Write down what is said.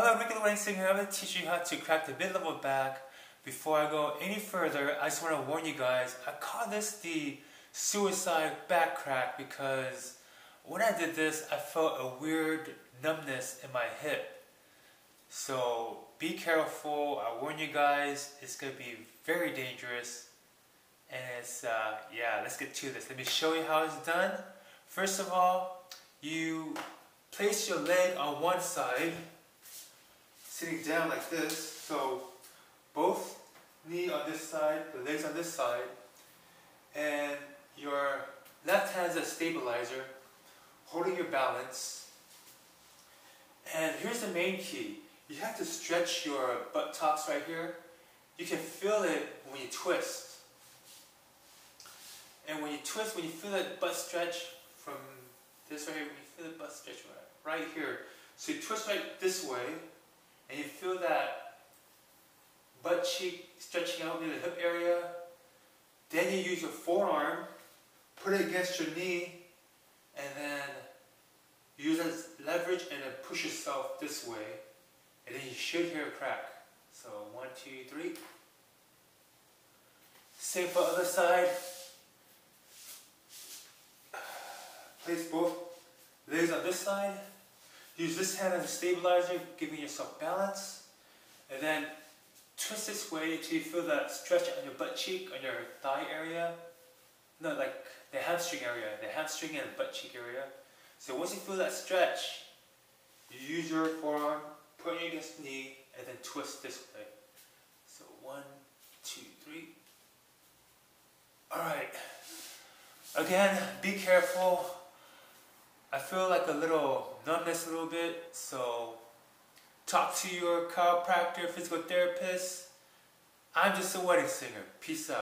Hello, Ricky the Wedding Singer. I'm going to teach you how to crack the mid-level back. Before I go any further, I just want to warn you guys, I call this the suicide back crack because when I did this, I felt a weird numbness in my hip. So be careful. I warn you guys, it's going to be very dangerous. And it's, yeah, let's get to this. Let me show you how it's done. First of all, you place your leg on one side, sitting down like this, so both knee on this side, the legs on this side, and your left hand is a stabilizer, holding your balance. And here's the main key. You have to stretch your buttocks right here. You can feel it when you twist. And when you twist, when you feel that butt stretch from this right here, when you feel the butt stretch right here, so you twist right this way, and you feel that butt cheek stretching out near the hip area. Then you use your forearm, put it against your knee, and then use it as leverage and then push yourself this way. And then you should hear a crack. So 1, 2, 3. Same for the other side. Place both legs on this side. Use this hand as a stabilizer, giving yourself balance. And then twist this way until you feel that stretch on your butt cheek, on your thigh area. No, like the hamstring area, the hamstring and butt cheek area. So once you feel that stretch, you use your forearm, put it against the knee, and then twist this way. So 1, 2, 3. Alright. Again, be careful. I feel like a little numbness a little bit, so talk to your chiropractor, physical therapist. I'm just a wedding singer. Peace out.